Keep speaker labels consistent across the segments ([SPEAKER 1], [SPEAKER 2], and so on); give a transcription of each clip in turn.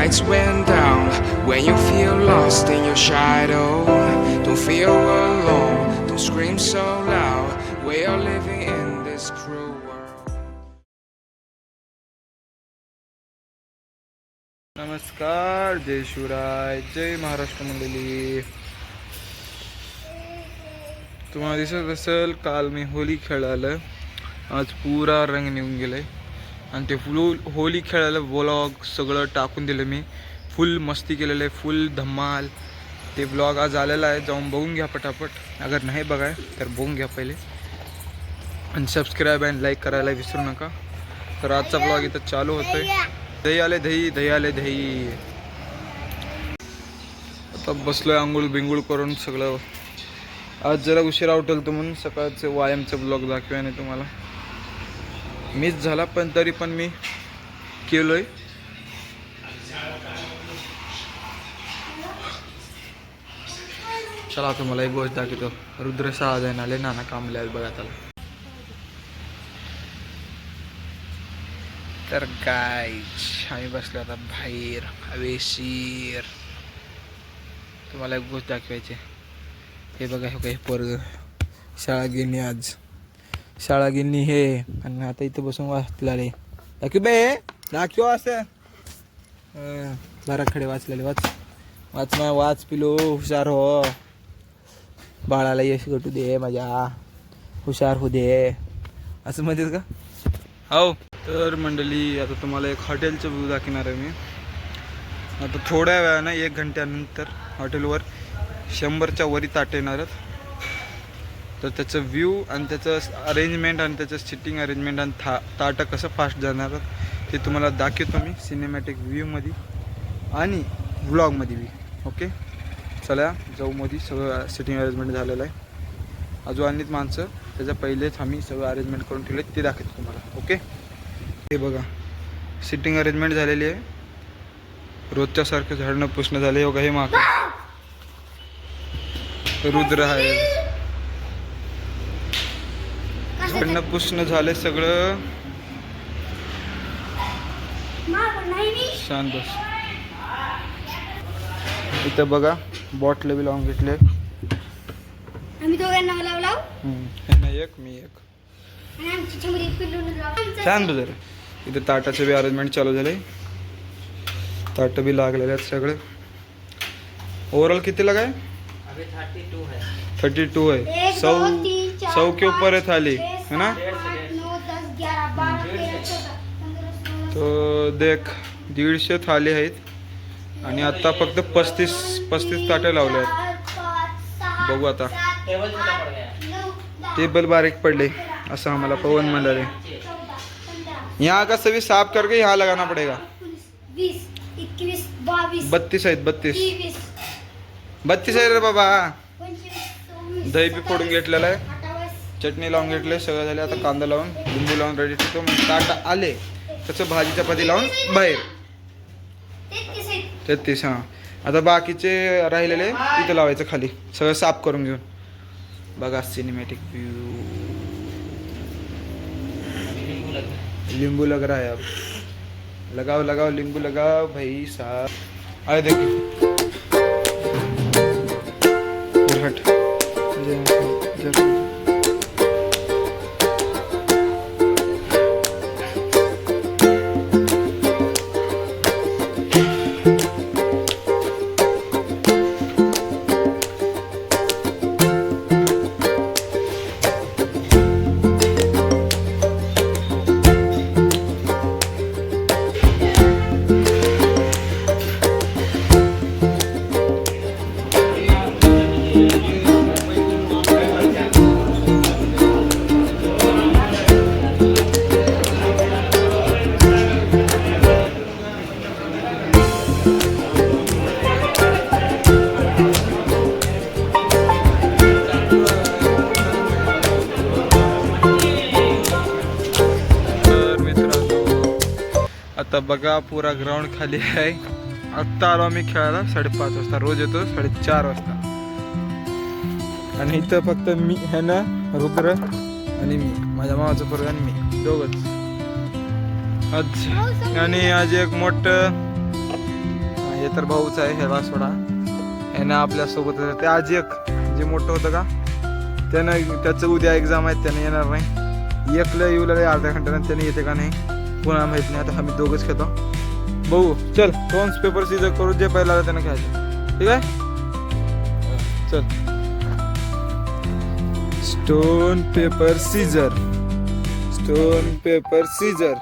[SPEAKER 1] lights went down. When you feel lost in your shadow, don't feel alone, don't scream so loud. We are living in this cruel world.
[SPEAKER 2] नमस्कार, जय शिवराय, जय महाराष्ट्र मंडळी. तुम्हाला दिसत असेल काल मी Holy खेळायला. आज पुरा रंग निघून गेलाय आणि ते फुल होली खेळायला व्लॉग सगळं टाकून दिलं मी. फुल मस्ती केलेलं आहे, फुल धमाल. ते व्लॉग आज आलेला आहे, जाऊन बघून घ्या पटापट. अगर नाही बघाय तर बघून घ्या पहिले आणि सबस्क्राईब आणि लाईक करायला विसरू नका. तर आजचा व्लॉग इथं चालू होतोय. दही आले दही, दही आले दही. आता बसलोय आंघोळ बिंगुळ करून सगळं. आज जरा उशिरा उठल तर म्हणून सकाळचं व्यायामचं ब्लॉग दाखवूया नाही तुम्हाला. मिस झाला पण तरी पण मी केलोय. चला तुम्हाला एक गोष्ट दाखवतो. रुद्र सहा आले नाना कामले आहेत बघा त्याला. तर काय आम्ही बसलो आता बाहेर हवेशीर. तुम्हाला एक गोष्ट दाखवायची. हे बघा हे काही पोरग शाळा गेली, आज शाळा गेली हे. आणि आता इथं बसून वाचलेले दाखव बे, दाखव असं घराकडे वाचलेले. वाच वाच ना, वाच पिलो, हुशार हो. बाळाला यश गटू दे, माझ्या हुशार हो दे, असं म्हणतात का हो. तर मंडळी आता तुम्हाला एक हॉटेलचं व्ह्यू दाखवणार आहे मी. आता थोड्या वेळानं 1 घंट्यानंतर हॉटेलवर 100च्या वरी ताट येणार आहेत. तर त्याचं व्ह्यू आणि त्याचं अरेंजमेंट आणि त्याचं सिटिंग अरेंजमेंट आणि ताटं कसं फास्ट जाणार ते तुम्हाला दाखवतो मी सिनेमॅटिक व्ह्यूमध्ये आणि व्लॉगमध्ये बी. ओके चला जाऊ. मध्ये सगळं सिटिंग अरेंजमेंट झालेलं आहे. अजून आणलीत माणसं, त्याच्या पहिलेच आम्ही सगळं अरेंजमेंट करून ठेवले, ते दाखवतो तुम्हाला. ओके हे बघा सिटिंग अरेंजमेंट झालेली आहे. रोजच्या सारखं झाडणं पुसणं झालं. बघा हे माग रुद्र आहे. झाडणं पुसणं झालं सगळं. शांत बस. इथं बघा बॉटल बी लावून घेतले. एक मी एक शांत जरा. इथं ताटाचं बी अरेंजमेंट चालू झालंय. ताट भी लागलेले आहेत सगळे. ओवरऑल किती लगा है? अभी 32 है. 100 के ऊपर है थाली, है ना. तो देख 150 थाली आहेत आणि आता फक्त 35 ताटे लावले आहेत. बघू आता. टेबल बारीक पडले असं आम्हाला पवन म्हणाले. यहाँ का सभी साफ करके यहाँ लगाना पड़ेगा. 32 आहेत. 32 आहे रे बाबा. दही बी फोडून घेतलेलं आहे, चटणी लावून घेतले, सगळं झाले. आता कांदा लावून लिंबू लावून रेडी ठेवतो. मग ताट आले त्याचं भाजी चपाती लावून बाहेर. 33. हां आता बाकीचे राहिलेले इथं लावायचं खाली, सगळं साफ करून घेऊन. बघा सिनेमॅटिक व्यू. लिंबू लग रहा है. अब लगाओ लगाओ नींबू लगाओ भाई साहब. आए देखिए आता बघा पुरा ग्राउंड खाली आहे. आत्ता आलो आम्ही खेळायला 5:30 वाजता. रोज येतो 4:30 वाजता. आणि इथं फक्त मी है ना, रुद्र आणि मी, माझ्या मामाचा पोरगा आणि मी दोघंच आज. आणि आज एक मोठं हे तर भाऊच आहे ह्याला सोडा. ह्यानं आपल्यासोबत ते आज एक जे मोठं होतं का त्यानं त्याचं उद्या एक्झाम आहे, त्यानं येणार नाही. एकलं येऊ लागले अर्ध्या घंट्यानं, त्याने येते का नाही पुन्हा माहित नाही. आता आम्ही दोघंच खेळतो. भाऊ चल स्टोन्स पेपर सीजर करू, जे पहिला आलं त्यानं खेळायचं. ठीक आहे चल. Stone paper scissor, stone paper scissor,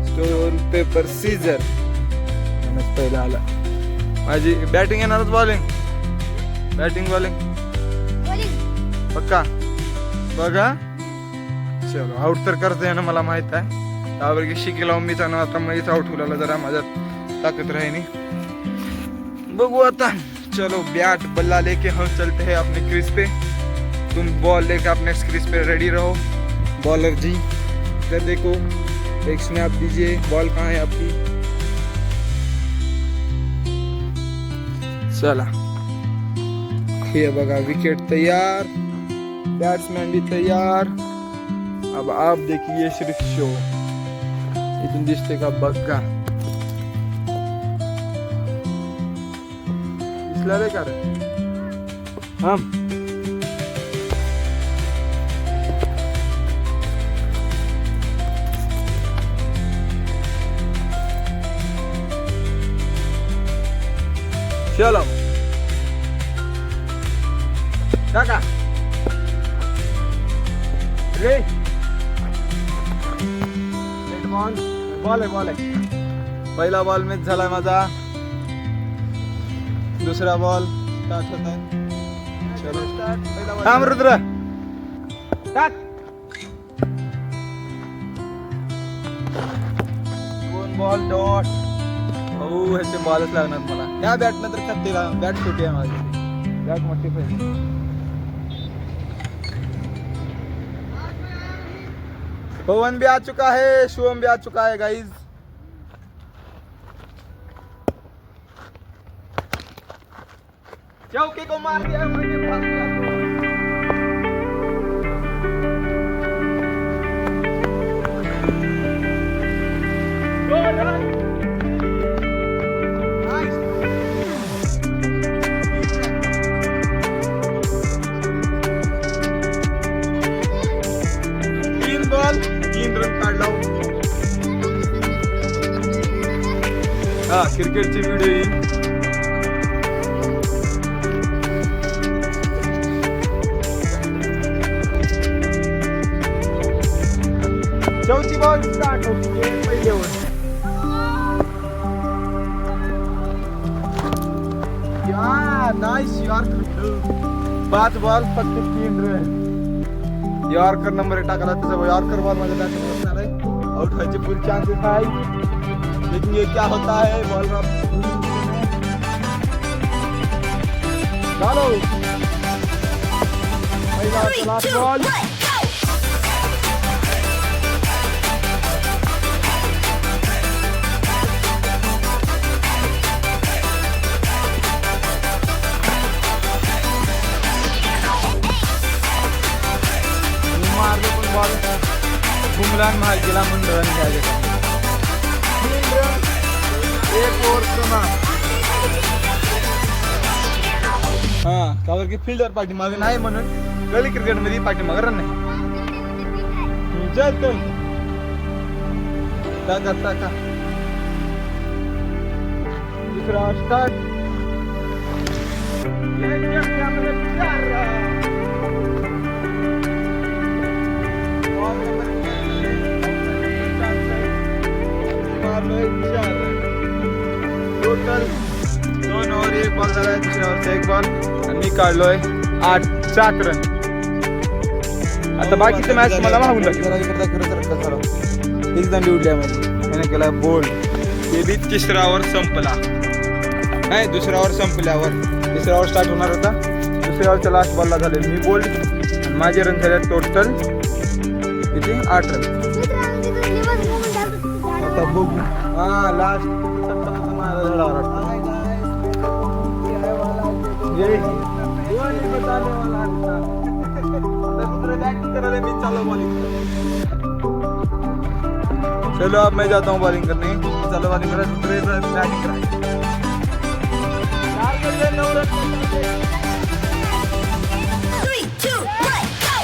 [SPEAKER 2] stone paper scissor. पहिला आला. माझी बॅटिंग येणारच, बॉलिंग बॅटिंग बॉलिंग पक्का बघा. चलो आउट तर करता येणं मला माहित आहे. त्यावर की शिकी लावून मी चालू, आता मीच आउट होऊला, जरा माझ्यात ताकद रहे नहीं. बघू आता. चलो बैट बल्ला लेके हम चलते हैं अपने क्रीज पे. तुम बॉल लेके अपने क्रीज पे रेडी रहो. बॉलर जी इधर देखो, एक स्नैप दीजिए. बॉल कहाँ है आपकी? चला हे बघा विकेट तैयार, बैट्समैन भी तैयार. अब आप देखिए सिर्फ शो. इथून दिसते का बघा, दिसला रे का रे? हम चलो काका रे. बॉल बॉल आहे, बॉल आहे. पहिला बॉल मिस झालाय माझा. दुसरा बॉल स्टार्ट होत आहे. चलो स्टार्ट. थांब रुद्र, टाक. दोन बॉल डॉट. हो ह्याचे बॉलच लागणार मला. या बॅट नंतर खाते, बॅट छोटी आहे माझी, बॅट मोठी पाहिजे. पवन भी आ चुका है, शुभम भी आ चुका है गाइस. चौके को मार दिया क्रिकेटची व्हिडिओ येईल. चौथी बॉल स्टार्ट होती है पहिले ओव्हर. यार नाइस यॉर्कर. 5 बॉल फक्त 3 रन. यॉर्कर नंबर 1 टाकला, त्याचा यॉर्कर बॉल माझ्या बॅटमध्ये बसणार आहे. आउट व्हायचे फुल चान्सेस आहे. लेकिन ये क्या होता है, बॉल डालो. Last ball. मारले पण बॉल घुमला आणि महाग गेला म्हणून रन घ्यायचे. एक ओव्हर क्रमांक. हा कावर की फिल्डर पाठीमागे नाही म्हणून गली क्रिकेट मध्ये पाठीमागे रन नाही. चल चल टाका टाका. दुसरा स्टार्ट. टोटल 2 ओव्हर 1 बॉल झालाय. दुसऱ्या ओव्हरचा 1 बॉल आणि मी काढलोय 8 रन. आता बाकीचं मॅच मला मागून दाखव. एक दंडी उडल्या माझी, त्याने केला बोल्ड. ते बी 3रा ओव्हर संपला नाही, 2रा ओव्हर संपल्यावर 3रा ओव्हर स्टार्ट होणार होता. 2ऱ्या ओव्हरच्या लास्ट बॉलला झाले मी बोल्ड. माझे रन झाले टोटल किती 8 रन. आता बघू. हा लास्ट चलो अब मैं जाता हूँ बॉलिंग करने. चलो बॉलिंग कर बैटिंग करा. कडे 9 रन बनवले.
[SPEAKER 3] 3, 2, 1, go!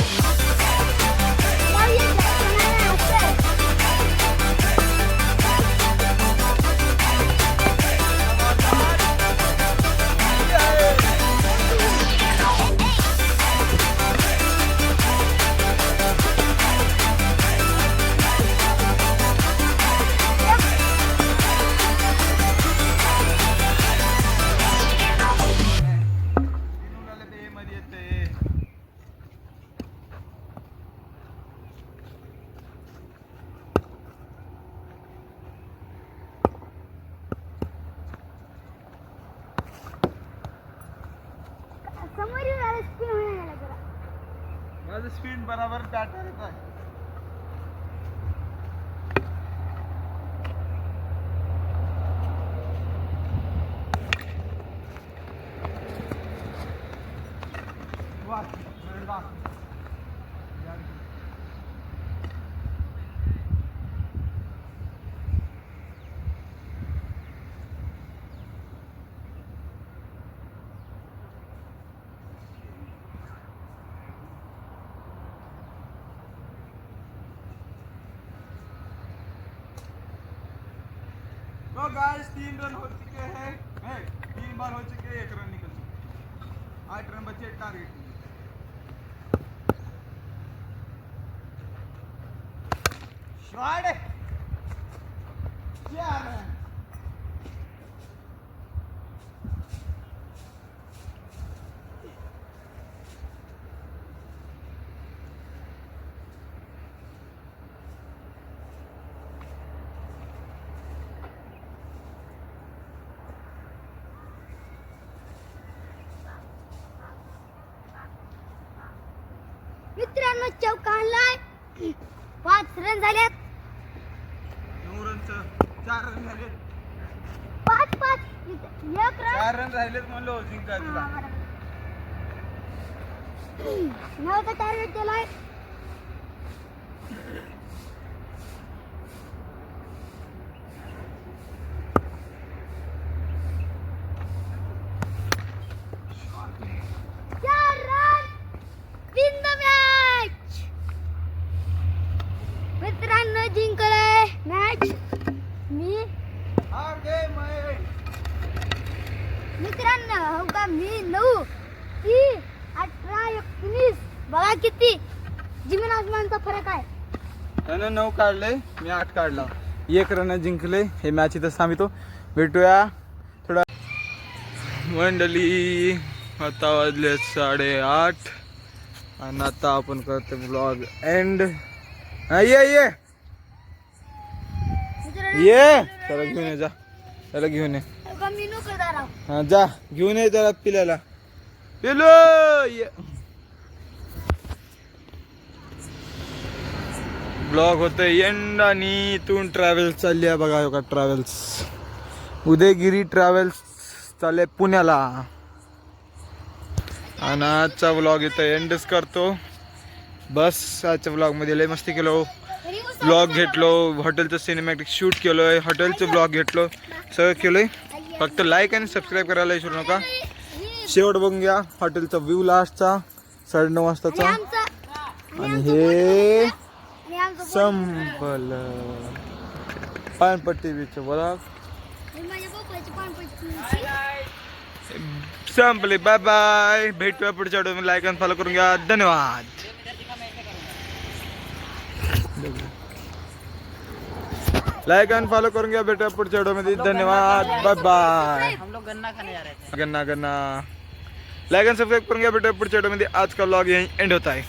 [SPEAKER 3] Now you got समोर येऊन स्पिन होण्याला जरा.
[SPEAKER 2] माझं स्पीड बराबर बॅटर येत आहे. तो गाइस 3 रन हो चुके हैं. 3 बार हो चुके हैं, 1 रन निकल चुके. 8 रन बचे टारगेट. Shot 4 run.
[SPEAKER 3] मित्रांनो चौका आणलाय. 5 रन झाल्यात.
[SPEAKER 2] 9 रनचं 4 रन झाले.
[SPEAKER 3] 5 1 रन.
[SPEAKER 2] 4 रन राहिलेत म्हणलो जिंकायला.
[SPEAKER 3] नवचा टार्गेट दिलाय. मित्रांनो जिंकलाय मॅच मी. मित्रांनो हो का मी 9 3 18 19 बघा किती जमीन आसमानचा फरक आहे.
[SPEAKER 2] त्यानं 9 काढले, मी 8 काढला. 1 रन जिंकले. हे मॅच इथं थांबतो. भेटूया थोडा मंडळी. आता वाजले 8:30 आणि आता आपण करतो ब्लॉग एंड. ये त्याला घेऊन ये. जा त्याला घेऊन ये.
[SPEAKER 3] हो का मी नोकरदार आहो.
[SPEAKER 2] हा जा घेऊन ये त्याला. पिल्याला पिलो ये. ब्लॉग होतोय एंड आणि इथून ट्रॅव्हल्स चालली आहे बघा. हो का ट्रॅव्हल्स उदयगिरी ट्रॅव्हल्स चालले पुण्याला. आणि आजचा ब्लॉग इथं एंडच करतो. बस आजच्या ब्लॉगमध्ये लय मस्ती केलो. ब्लॉग घेतलो, हॉटेलचं सिनेमॅटिक शूट केलोय, हॉटेलचं ब्लॉग घेतलो, सगळं केलंय. फक्त लाईक आणि सबस्क्राईब करायला विसरू नका. शेवट बघून घ्या हॉटेलचा व्ह्यू लास्टचा 9:30 वाजताचा. आणि हे संपलं पानपट्टी बीच ब्लॉग संपले. Bye bye. भेटूया पुढच्या व्हिडिओमध्ये. लाईक आणि फॉलो करून घ्या. धन्यवाद. लाइक एंड फॉलो करूंगा. भेटूया पुढच्या व्हिडिओमध्ये. धन्यवाद. Bye bye.
[SPEAKER 4] हम लोग गन्ना खाने जा रहे थे.
[SPEAKER 2] गन्ना लाइक एंड सब्सक्राइब करूंगा. भेटूया पुढच्या व्हिडिओमध्ये. आज का व्लॉग यहीं एंड होता है.